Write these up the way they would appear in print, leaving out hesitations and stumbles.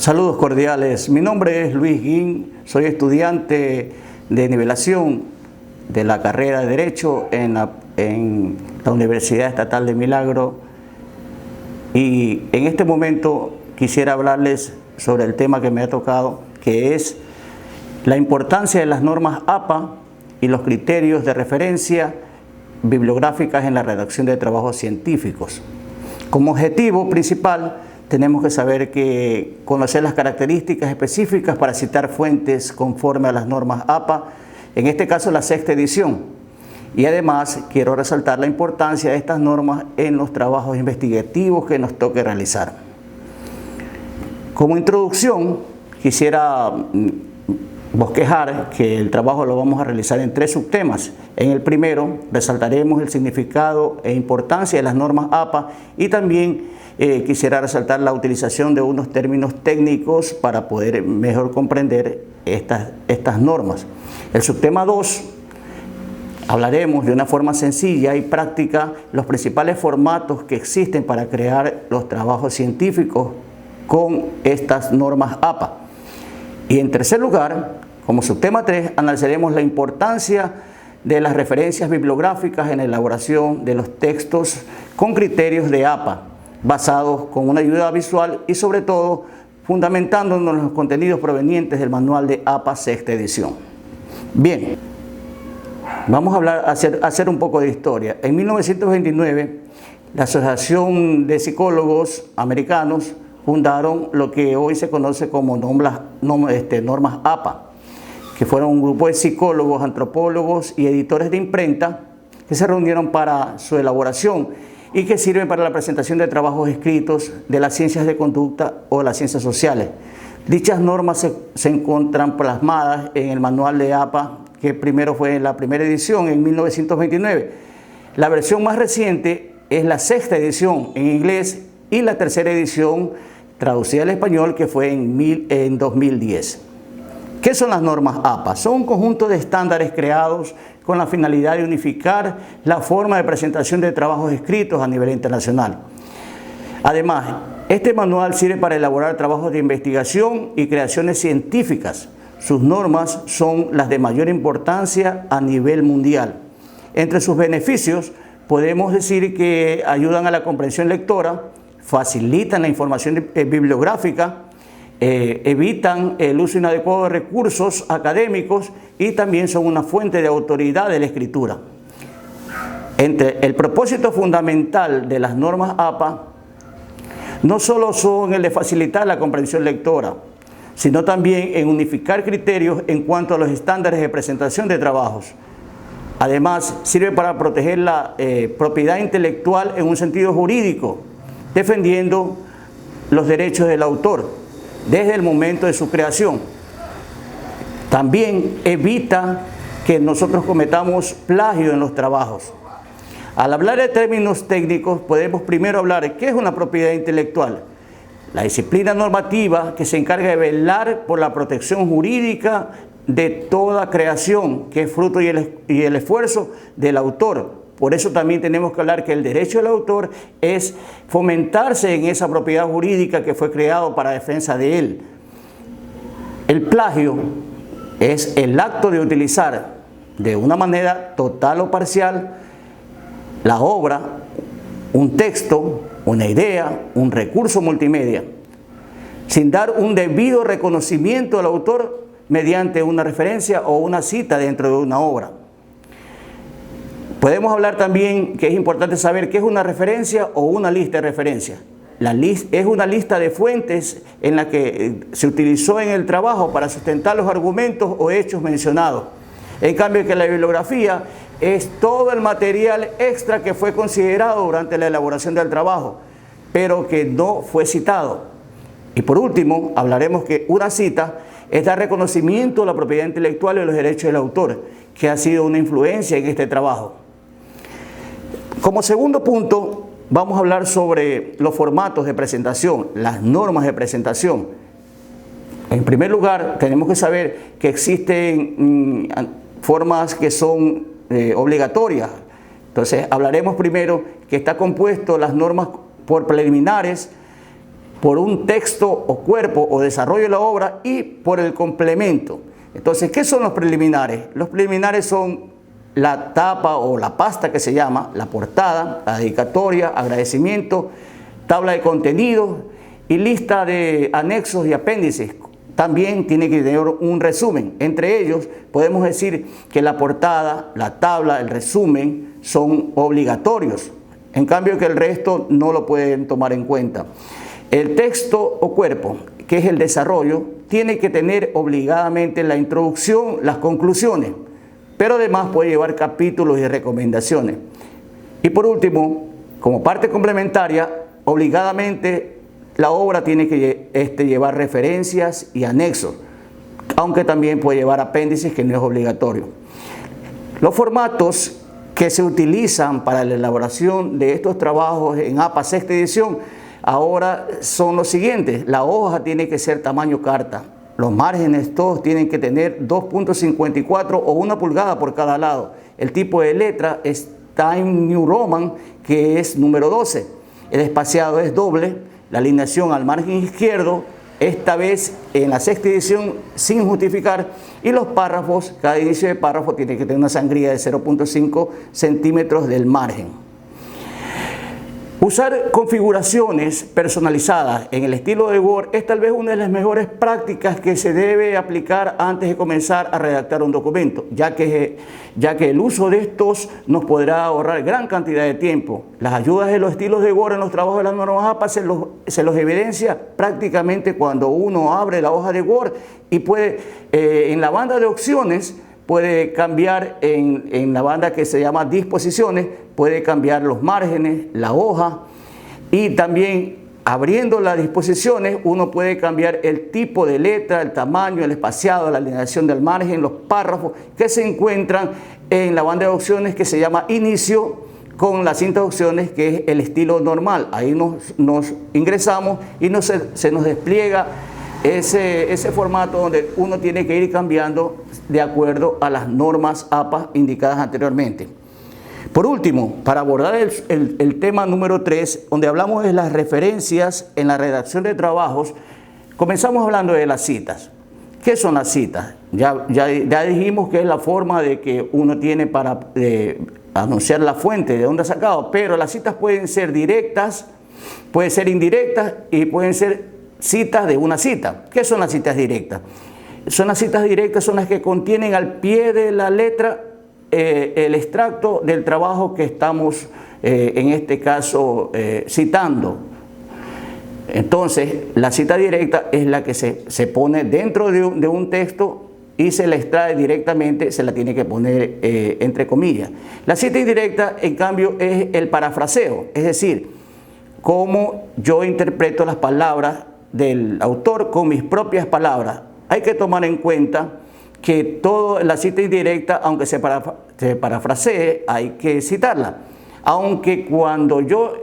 Saludos cordiales, mi nombre es Luis Guín, soy estudiante de nivelación de la carrera de Derecho en la Universidad Estatal de Milagro, y en este momento quisiera hablarles sobre el tema que me ha tocado, que es la importancia de las normas APA y los criterios de referencia bibliográficas en la redacción de trabajos científicos. Como objetivo principal, tenemos que saber conocer las características específicas para citar fuentes conforme a las normas APA, en este caso la sexta edición. Y además quiero resaltar la importancia de estas normas en los trabajos investigativos que nos toque realizar. Como introducción, quisiera bosquejar que el trabajo lo vamos a realizar en 3 subtemas. En el primero resaltaremos el significado e importancia de las normas APA, y también quisiera resaltar la utilización de unos términos técnicos para poder mejor comprender estas normas. El subtema 2, hablaremos de una forma sencilla y práctica los principales formatos que existen para crear los trabajos científicos con estas normas APA. Y en tercer lugar, como subtema 3, analizaremos la importancia de las referencias bibliográficas en la elaboración de los textos con criterios de APA, basados con una ayuda visual y sobre todo fundamentándonos en los contenidos provenientes del manual de APA sexta edición. Bien, vamos a hacer un poco de historia. En 1929, la Asociación de Psicólogos Americanos fundaron lo que hoy se conoce como normas APA, que fueron un grupo de psicólogos, antropólogos y editores de imprenta que se reunieron para su elaboración y que sirven para la presentación de trabajos escritos de las ciencias de conducta o las ciencias sociales. Dichas normas se encuentran plasmadas en el manual de APA, que primero fue en la primera edición en 1929. La versión más reciente es la sexta edición en inglés y la tercera edición traducida al español, que fue en 2010. ¿Qué son las normas APA? Son un conjunto de estándares creados con la finalidad de unificar la forma de presentación de trabajos escritos a nivel internacional. Además, este manual sirve para elaborar trabajos de investigación y creaciones científicas. Sus normas son las de mayor importancia a nivel mundial. Entre sus beneficios, podemos decir que ayudan a la comprensión lectora, facilitan la información bibliográfica, evitan el uso inadecuado de recursos académicos y también son una fuente de autoridad de la escritura. El propósito fundamental de las normas APA no solo son el de facilitar la comprensión lectora, sino también en unificar criterios en cuanto a los estándares de presentación de trabajos. Además, sirve para proteger la propiedad intelectual en un sentido jurídico, defendiendo los derechos del autor desde el momento de su creación. También evita que nosotros cometamos plagio en los trabajos. Al hablar de términos técnicos, podemos primero hablar de qué es una propiedad intelectual. La disciplina normativa que se encarga de velar por la protección jurídica de toda creación, que es fruto y el esfuerzo del autor. Por eso también tenemos que hablar que el derecho del autor es fomentarse en esa propiedad jurídica que fue creado para defensa de él. El plagio es el acto de utilizar de una manera total o parcial la obra, un texto, una idea, un recurso multimedia, sin dar un debido reconocimiento al autor mediante una referencia o una cita dentro de una obra. Podemos hablar también que es importante saber qué es una referencia o una lista de referencias. Es una lista de fuentes en la que se utilizó en el trabajo para sustentar los argumentos o hechos mencionados. En cambio, que la bibliografía es todo el material extra que fue considerado durante la elaboración del trabajo, pero que no fue citado. Y por último, hablaremos que una cita es dar reconocimiento a la propiedad intelectual y los derechos del autor, que ha sido una influencia en este trabajo. Como segundo punto, vamos a hablar sobre los formatos de presentación, las normas de presentación. En primer lugar, tenemos que saber que existen formas que son obligatorias. Entonces, hablaremos primero que está compuesto las normas por preliminares, por un texto o cuerpo o desarrollo de la obra y por el complemento. Entonces, ¿qué son los preliminares? Los preliminares son la tapa o la pasta que se llama, la portada, la dedicatoria, agradecimiento, tabla de contenidos y lista de anexos y apéndices. También tiene que tener un resumen. Entre ellos podemos decir que la portada, la tabla, el resumen son obligatorios. En cambio que el resto no lo pueden tomar en cuenta. El texto o cuerpo, que es el desarrollo, tiene que tener obligadamente la introducción, las conclusiones, pero además puede llevar capítulos y recomendaciones. Y por último, como parte complementaria, obligadamente la obra tiene que llevar referencias y anexos, aunque también puede llevar apéndices, que no es obligatorio. Los formatos que se utilizan para la elaboración de estos trabajos en APA sexta edición ahora son los siguientes. La hoja tiene que ser tamaño carta. Los márgenes todos tienen que tener 2.54 o 1 pulgada por cada lado. El tipo de letra es Times New Roman, que es número 12. El espaciado es doble. La alineación al margen izquierdo, esta vez en la sexta edición sin justificar. Y los párrafos, cada inicio de párrafo tiene que tener una sangría de 0.5 centímetros del margen. Usar configuraciones personalizadas en el estilo de Word es tal vez una de las mejores prácticas que se debe aplicar antes de comenzar a redactar un documento, ya que el uso de estos nos podrá ahorrar gran cantidad de tiempo. Las ayudas de los estilos de Word en los trabajos de las normas APA se los evidencia prácticamente cuando uno abre la hoja de Word y puede, en la banda de opciones, puede cambiar en la banda que se llama disposiciones, puede cambiar los márgenes, la hoja, y también abriendo las disposiciones uno puede cambiar el tipo de letra, el tamaño, el espaciado, la alineación del margen, los párrafos que se encuentran en la banda de opciones que se llama inicio, con la cinta de opciones que es el estilo normal. Ahí nos ingresamos y se nos despliega ese formato donde uno tiene que ir cambiando de acuerdo a las normas APA indicadas anteriormente. Por último, para abordar el tema número 3, donde hablamos de las referencias en la redacción de trabajos, comenzamos hablando de las citas. ¿Qué son las citas? Ya dijimos que es la forma de que uno tiene para anunciar la fuente, de dónde ha sacado, pero las citas pueden ser directas, pueden ser indirectas y pueden ser citas de una cita. ¿Qué son las citas directas? Las citas directas son las que contienen al pie de la letra el extracto del trabajo que estamos, en este caso, citando. Entonces, la cita directa es la que se pone dentro de un texto y se la extrae directamente, se la tiene que poner entre comillas. La cita indirecta, en cambio, es el parafraseo, es decir, cómo yo interpreto las palabras del autor con mis propias palabras. Hay que tomar en cuenta que toda la cita indirecta, aunque se parafrasee, hay que citarla. Aunque cuando yo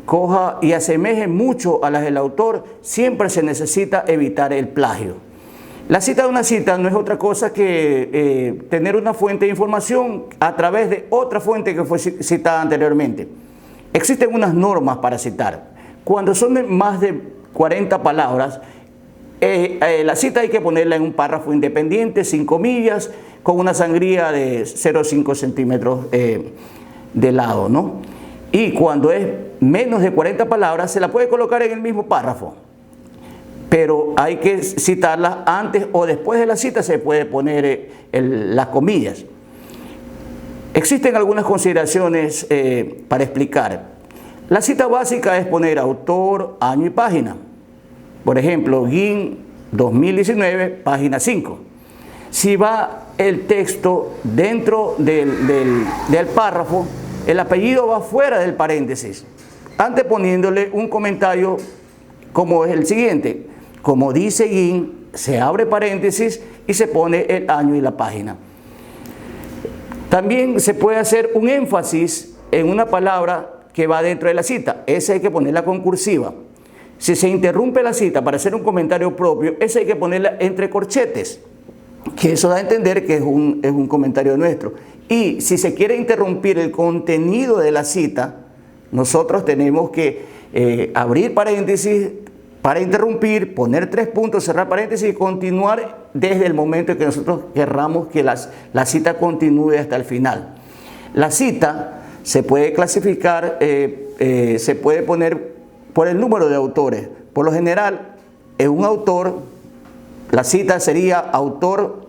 coja y asemeje mucho a las del autor, siempre se necesita evitar el plagio. La cita de una cita no es otra cosa que tener una fuente de información a través de otra fuente que fue citada anteriormente. Existen unas normas para citar. Cuando son de más de 40 palabras, la cita hay que ponerla en un párrafo independiente, sin comillas, con una sangría de 0,5 centímetros de lado, ¿no? Y cuando es menos de 40 palabras, se la puede colocar en el mismo párrafo, pero hay que citarla antes o después de la cita, se puede poner las comillas. Existen algunas consideraciones para explicar. La cita básica es poner autor, año y página. Por ejemplo, GIN 2019, página 5. Si va el texto dentro del párrafo, el apellido va fuera del paréntesis, anteponiéndole un comentario como es el siguiente. Como dice GIN, se abre paréntesis y se pone el año y la página. También se puede hacer un énfasis en una palabra que va dentro de la cita. Esa hay que ponerla con cursiva. Si se interrumpe la cita para hacer un comentario propio, esa hay que ponerla entre corchetes, que eso da a entender que es un comentario nuestro. Y si se quiere interrumpir el contenido de la cita, nosotros tenemos que abrir paréntesis para interrumpir, poner 3 puntos, cerrar paréntesis y continuar desde el momento en que nosotros querramos que la cita continúe hasta el final. La cita se puede clasificar, se puede poner por el número de autores. Por lo general, en un autor, la cita sería autor,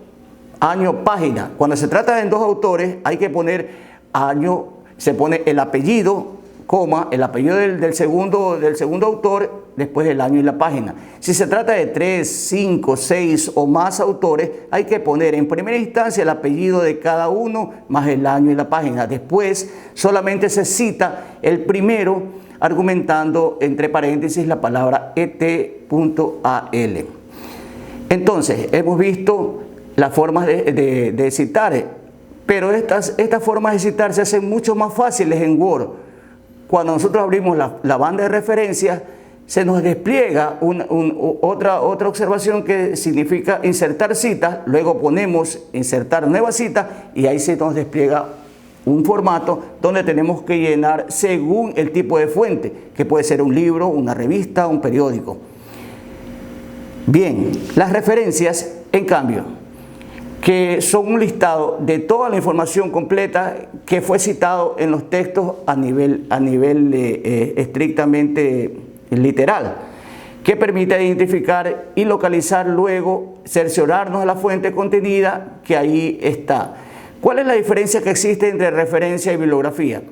año, página. Cuando se trata de 2 autores, hay que poner año, se pone el apellido, coma, el apellido del segundo autor, después el año y la página. Si se trata de 3, 5, 6 o más autores, hay que poner en primera instancia el apellido de cada uno más el año y la página. Después solamente se cita el primero argumentando entre paréntesis la palabra et.al. Entonces, hemos visto las formas de citar, pero estas formas de citar se hacen mucho más fáciles en Word. Cuando nosotros abrimos la banda de referencias, se nos despliega otra observación que significa insertar citas, luego ponemos insertar nueva cita y ahí se nos despliega un formato donde tenemos que llenar según el tipo de fuente, que puede ser un libro, una revista, un periódico. Bien, las referencias, en cambio, que son un listado de toda la información completa que fue citado en los textos a nivel estrictamente literal, que permite identificar y localizar luego, cerciorarnos de la fuente contenida que ahí está. ¿Cuál es la diferencia que existe entre referencia y bibliografía?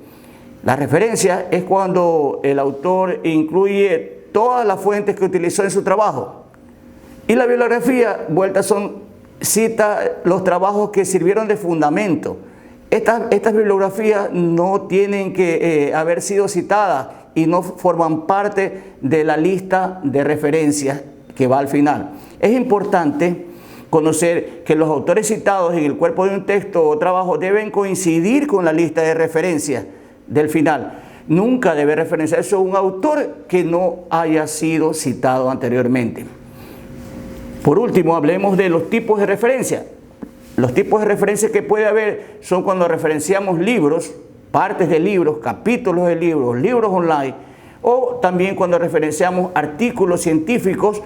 La referencia es cuando el autor incluye todas las fuentes que utilizó en su trabajo, y la bibliografía, cita los trabajos que sirvieron de fundamento. Estas bibliografías no tienen que haber sido citadas y no forman parte de la lista de referencias que va al final. Es importante conocer que los autores citados en el cuerpo de un texto o trabajo deben coincidir con la lista de referencias del final. Nunca debe referenciarse a un autor que no haya sido citado anteriormente. Por último, hablemos de los tipos de referencia. Los tipos de referencia que puede haber son cuando referenciamos libros, partes de libros, capítulos de libros, libros online, o también cuando referenciamos artículos científicos,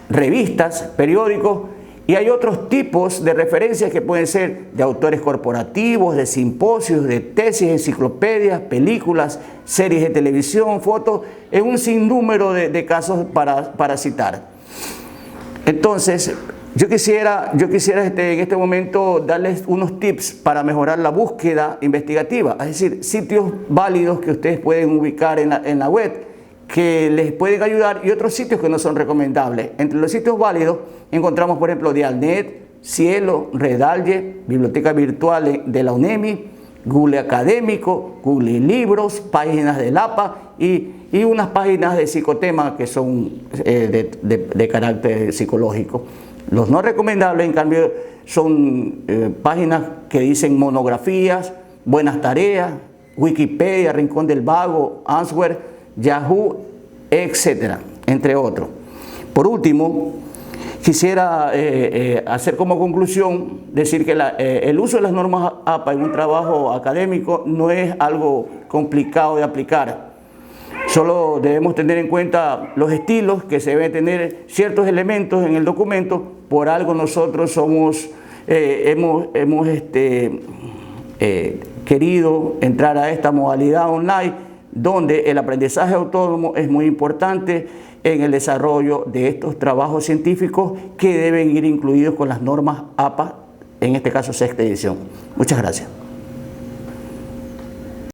revistas, periódicos, y hay otros tipos de referencias que pueden ser de autores corporativos, de simposios, de tesis, enciclopedias, películas, series de televisión, fotos, en un sinnúmero de casos para citar. Entonces, yo quisiera en este momento darles unos tips para mejorar la búsqueda investigativa, es decir, sitios válidos que ustedes pueden ubicar en la web, que les pueden ayudar, y otros sitios que no son recomendables. Entre los sitios válidos encontramos, por ejemplo, Dialnet, Cielo, Redalye, Biblioteca Virtual de la UNEMI, Google Académico, Google Libros, páginas del APA y unas páginas de psicotema que son de carácter psicológico. Los no recomendables, en cambio, son páginas que dicen monografías, buenas tareas, Wikipedia, Rincón del Vago, Answer, Yahoo, etcétera, entre otros. Por último, quisiera hacer como conclusión decir que el uso de las normas APA en un trabajo académico no es algo complicado de aplicar. Solo debemos tener en cuenta los estilos, que se deben tener ciertos elementos en el documento. Por algo nosotros hemos querido entrar a esta modalidad online, donde el aprendizaje autónomo es muy importante en el desarrollo de estos trabajos científicos que deben ir incluidos con las normas APA, en este caso 6ª edición. Muchas gracias.